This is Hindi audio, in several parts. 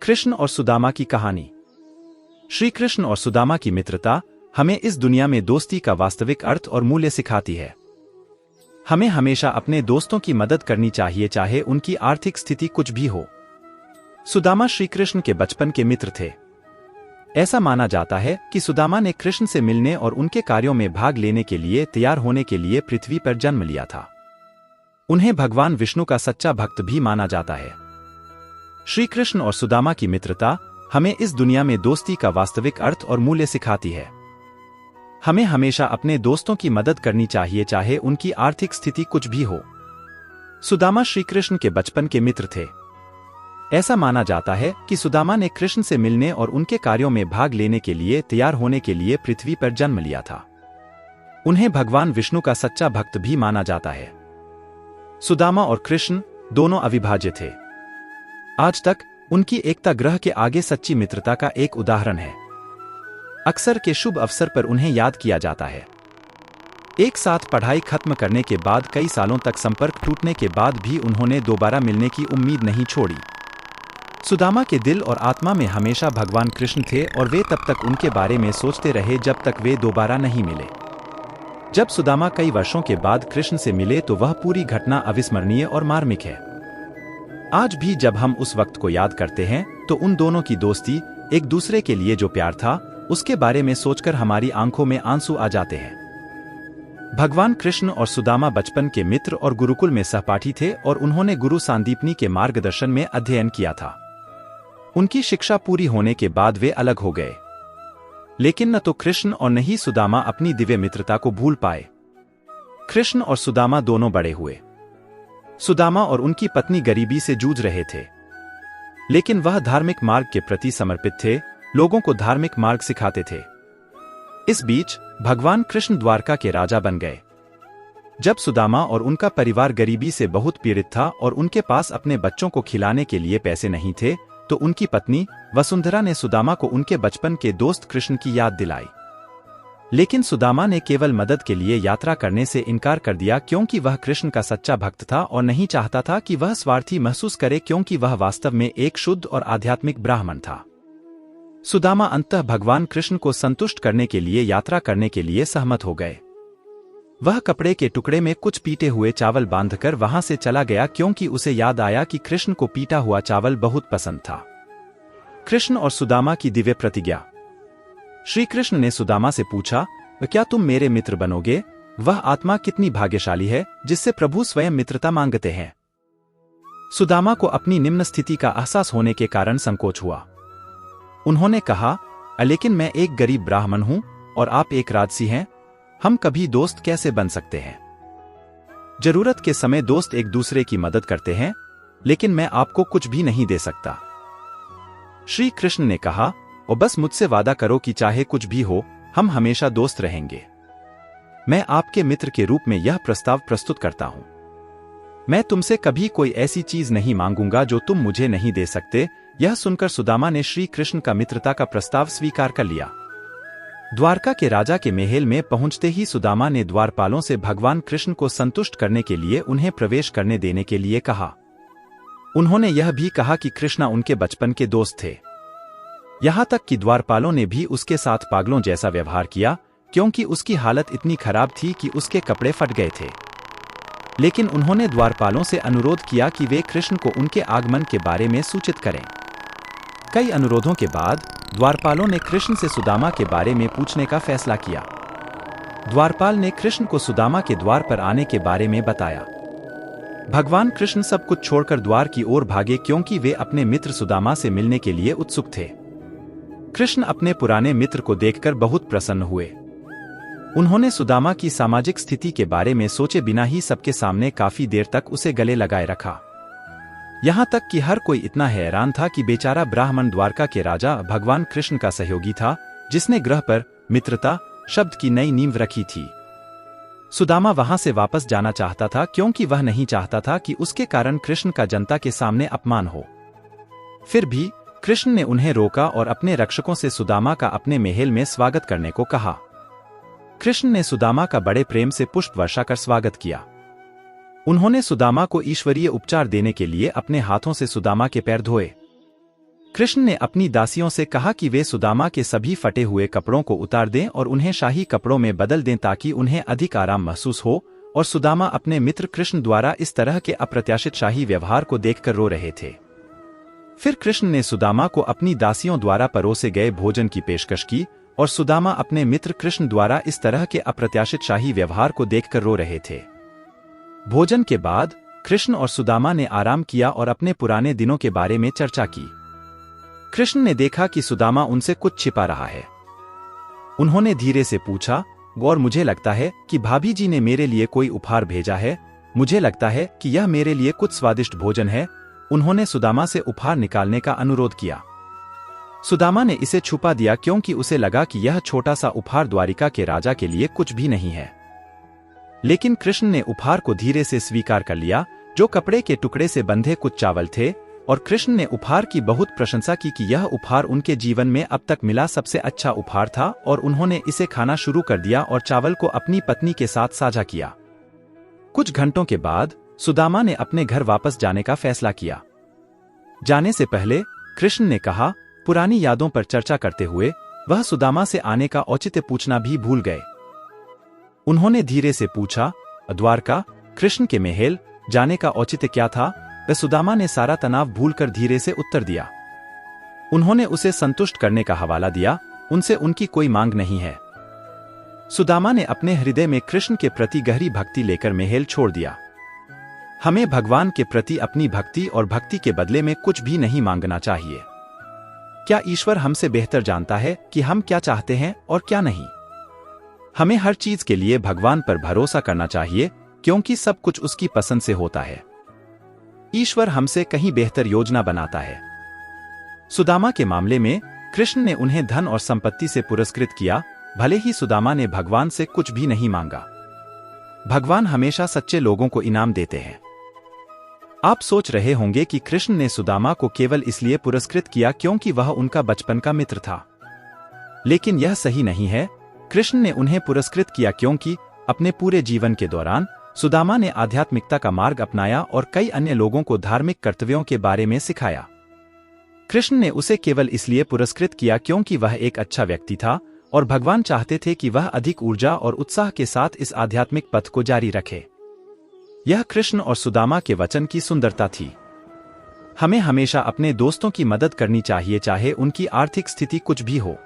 कृष्ण और सुदामा की कहानी। श्री कृष्ण और सुदामा की मित्रता हमें इस दुनिया में दोस्ती का वास्तविक अर्थ और मूल्य सिखाती है। हमें हमेशा अपने दोस्तों की मदद करनी चाहिए, चाहे उनकी आर्थिक स्थिति कुछ भी हो। सुदामा श्री कृष्ण के बचपन के मित्र थे। ऐसा माना जाता है कि सुदामा ने कृष्ण से मिलने और उनके कार्यों में भाग लेने के लिए तैयार होने के लिए पृथ्वी पर जन्म लिया था। उन्हें भगवान विष्णु का सच्चा भक्त भी माना जाता है। श्री कृष्ण और सुदामा की मित्रता हमें इस दुनिया में दोस्ती का वास्तविक अर्थ और मूल्य सिखाती है। हमें हमेशा अपने दोस्तों की मदद करनी चाहिए, चाहे उनकी आर्थिक स्थिति कुछ भी हो। सुदामा श्री कृष्ण के बचपन के मित्र थे। ऐसा माना जाता है कि सुदामा ने कृष्ण से मिलने और उनके कार्यों में भाग लेने के लिए तैयार होने के लिए पृथ्वी पर जन्म लिया था। उन्हें भगवान विष्णु का सच्चा भक्त भी माना जाता है। सुदामा और कृष्ण दोनों अविभाज्य थे। आज तक उनकी एकता ग्रह के आगे सच्ची मित्रता का एक उदाहरण है। अक्सर के शुभ अवसर पर उन्हें याद किया जाता है। एक साथ पढ़ाई खत्म करने के बाद कई सालों तक संपर्क टूटने के बाद भी उन्होंने दोबारा मिलने की उम्मीद नहीं छोड़ी। सुदामा के दिल और आत्मा में हमेशा भगवान कृष्ण थे और वे तब तक उनके बारे में सोचते रहे जब तक वे दोबारा नहीं मिले। जब सुदामा कई वर्षों के बाद कृष्ण से मिले तो वह पूरी घटना अविस्मरणीय और मार्मिक है। आज भी जब हम उस वक्त को याद करते हैं तो उन दोनों की दोस्ती, एक दूसरे के लिए जो प्यार था, उसके बारे में सोचकर हमारी आंखों में आंसू आ जाते हैं। भगवान कृष्ण और सुदामा बचपन के मित्र और गुरुकुल में सहपाठी थे और उन्होंने गुरु सांदीपनी के मार्गदर्शन में अध्ययन किया था। उनकी शिक्षा पूरी होने के बाद वे अलग हो गए, लेकिन न तो कृष्ण और न ही सुदामा अपनी दिव्य मित्रता को भूल पाए। कृष्ण और सुदामा दोनों बड़े हुए। सुदामा और उनकी पत्नी गरीबी से जूझ रहे थे, लेकिन वह धार्मिक मार्ग के प्रति समर्पित थे, लोगों को धार्मिक मार्ग सिखाते थे। इस बीच भगवान कृष्ण द्वारका के राजा बन गए। जब सुदामा और उनका परिवार गरीबी से बहुत पीड़ित था और उनके पास अपने बच्चों को खिलाने के लिए पैसे नहीं थे, तो उनकी पत्नी वसुंधरा ने सुदामा को उनके बचपन के दोस्त कृष्ण की याद दिलाई। लेकिन सुदामा ने केवल मदद के लिए यात्रा करने से इनकार कर दिया, क्योंकि वह कृष्ण का सच्चा भक्त था और नहीं चाहता था कि वह स्वार्थी महसूस करे, क्योंकि वह वास्तव में एक शुद्ध और आध्यात्मिक ब्राह्मण था। सुदामा अंततः भगवान कृष्ण को संतुष्ट करने के लिए यात्रा करने के लिए सहमत हो गए। वह कपड़े के टुकड़े में कुछ पीटे हुए चावल बांधकर वहां से चला गया, क्योंकि उसे याद आया कि कृष्ण को पीटा हुआ चावल बहुत पसंद था। कृष्ण और सुदामा की दिव्य प्रतिज्ञा। श्री कृष्ण ने सुदामा से पूछा, क्या तुम मेरे मित्र बनोगे? वह आत्मा कितनी भाग्यशाली है जिससे प्रभु स्वयं मित्रता मांगते हैं। सुदामा को अपनी निम्न स्थिति का एहसास होने के कारण संकोच हुआ। उन्होंने कहा, लेकिन मैं एक गरीब ब्राह्मण हूं और आप एक राजसी हैं, हम कभी दोस्त कैसे बन सकते हैं? जरूरत के समय दोस्त एक दूसरे की मदद करते हैं, लेकिन मैं आपको कुछ भी नहीं दे सकता। श्री कृष्ण ने कहा, और बस मुझसे वादा करो कि चाहे कुछ भी हो, हम हमेशा दोस्त रहेंगे। मैं आपके मित्र के रूप में यह प्रस्ताव प्रस्तुत करता हूं। मैं तुमसे कभी कोई ऐसी चीज नहीं मांगूंगा जो तुम मुझे नहीं दे सकते। यह सुनकर सुदामा ने श्री कृष्ण का मित्रता का प्रस्ताव स्वीकार कर लिया। द्वारका के राजा के महल में पहुंचते ही सुदामा ने द्वारपालों से भगवान कृष्ण को संतुष्ट करने के लिए उन्हें प्रवेश करने देने के लिए कहा। उन्होंने यह भी कहा कि कृष्णा उनके बचपन के दोस्त थे। यहां तक कि द्वारपालों ने भी उसके साथ पागलों जैसा व्यवहार किया, क्योंकि उसकी हालत इतनी खराब थी कि उसके कपड़े फट गए थे। लेकिन उन्होंने द्वारपालों से अनुरोध किया कि वे कृष्ण को उनके आगमन के बारे में सूचित करें। कई अनुरोधों के बाद द्वारपालों ने कृष्ण से सुदामा के बारे में पूछने का फैसला किया। द्वारपाल ने कृष्ण को सुदामा के द्वार पर आने के बारे में बताया। भगवान कृष्ण सब कुछ छोड़कर द्वार की ओर भागे, क्योंकि वे अपने मित्र सुदामा से मिलने के लिए उत्सुक थे। कृष्ण अपने पुराने मित्र को देखकर बहुत प्रसन्न हुए। उन्होंने सुदामा की सामाजिक स्थिति के बारे में सोचे बिना ही सबके सामने काफी देर तक उसे गले लगाए रखा। यहां तक कि हर कोई इतना हैरान था कि बेचारा ब्राह्मण द्वारका के राजा भगवान कृष्ण का सहयोगी था, जिसने ग्रह पर मित्रता शब्द की नई नींव रखी थी। सुदामा वहां से वापस जाना चाहता था, क्योंकि वह नहीं चाहता था कि उसके कारण कृष्ण का जनता के सामने अपमान हो। फिर भी कृष्ण ने उन्हें रोका और अपने रक्षकों से सुदामा का अपने महल में स्वागत करने को कहा। कृष्ण ने सुदामा का बड़े प्रेम से पुष्प वर्षा कर स्वागत किया। उन्होंने सुदामा को ईश्वरीय उपचार देने के लिए अपने हाथों से सुदामा के पैर धोए। कृष्ण ने अपनी दासियों से कहा कि वे सुदामा के सभी फटे हुए कपड़ों को उतार दें और उन्हें शाही कपड़ों में बदल दें ताकि उन्हें अधिक आराम महसूस हो, और सुदामा अपने मित्र कृष्ण द्वारा इस तरह के अप्रत्याशित शाही व्यवहार को देखकर रो रहे थे। फिर कृष्ण ने सुदामा को अपनी दासियों द्वारा परोसे गए भोजन की पेशकश की, और सुदामा अपने मित्र कृष्ण द्वारा इस तरह के अप्रत्याशित शाही व्यवहार को देखकर रो रहे थे। भोजन के बाद कृष्ण और सुदामा ने आराम किया और अपने पुराने दिनों के बारे में चर्चा की। कृष्ण ने देखा कि सुदामा उनसे कुछ छिपा रहा है। उन्होंने धीरे से पूछा, गौर मुझे लगता है कि भाभी जी ने मेरे लिए कोई उपहार भेजा है। मुझे लगता है कि यह मेरे लिए कुछ स्वादिष्ट भोजन है। उन्होंने सुदामा से उपहार निकालने का अनुरोध किया। सुदामा ने इसे छुपा दिया क्योंकि उसे लगा कि यह छोटा सा उपहार द्वारिका के राजा के लिए कुछ भी नहीं है। लेकिन कृष्ण ने उपहार को धीरे से स्वीकार कर लिया, जो कपड़े के टुकड़े से बंधे कुछ चावल थे, और कृष्ण ने उपहार की बहुत प्रशंसा की कि यह उपहार उनके जीवन में अब तक मिला सबसे अच्छा उपहार था, और उन्होंने इसे खाना शुरू कर दिया और चावल को अपनी पत्नी के साथ साझा किया। कुछ घंटों के बाद सुदामा ने अपने घर वापस जाने का फैसला किया। जाने से पहले कृष्ण ने कहा, पुरानी यादों पर चर्चा करते हुए वह सुदामा से आने का औचित्य पूछना भी भूल गए। उन्होंने धीरे से पूछा, द्वारका, कृष्ण के महल जाने का औचित्य क्या था? वह सुदामा ने सारा तनाव भूलकर धीरे से उत्तर दिया। उन्होंने उसे संतुष्ट करने का हवाला दिया, उनसे उनकी कोई मांग नहीं है। सुदामा ने अपने हृदय में कृष्ण के प्रति गहरी भक्ति लेकर महल छोड़ दिया। हमें भगवान के प्रति अपनी भक्ति और भक्ति के बदले में कुछ भी नहीं मांगना चाहिए। क्या ईश्वर हमसे बेहतर जानता है कि हम क्या चाहते हैं और क्या नहीं? हमें हर चीज के लिए भगवान पर भरोसा करना चाहिए, क्योंकि सब कुछ उसकी पसंद से होता है। ईश्वर हमसे कहीं बेहतर योजना बनाता है। सुदामा के मामले में कृष्ण ने उन्हें धन और संपत्ति से पुरस्कृत किया, भले ही सुदामा ने भगवान से कुछ भी नहीं मांगा। भगवान हमेशा सच्चे लोगों को इनाम देते हैं। आप सोच रहे होंगे कि कृष्ण ने सुदामा को केवल इसलिए पुरस्कृत किया क्योंकि वह उनका बचपन का मित्र था, लेकिन यह सही नहीं है। कृष्ण ने उन्हें पुरस्कृत किया क्योंकि अपने पूरे जीवन के दौरान सुदामा ने आध्यात्मिकता का मार्ग अपनाया और कई अन्य लोगों को धार्मिक कर्तव्यों के बारे में सिखाया। कृष्ण ने उसे केवल इसलिए पुरस्कृत किया क्योंकि वह एक अच्छा व्यक्ति था, और भगवान चाहते थे कि वह अधिक ऊर्जा और उत्साह के साथ इस आध्यात्मिक पथ को जारी रखे। यह कृष्ण और सुदामा के वचन की सुंदरता थी। हमें हमेशा अपने दोस्तों की मदद करनी चाहिए, चाहे उनकी आर्थिक स्थिति कुछ भी हो।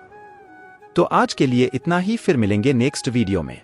तो आज के लिए इतना ही, फिर मिलेंगे नेक्स्ट वीडियो में।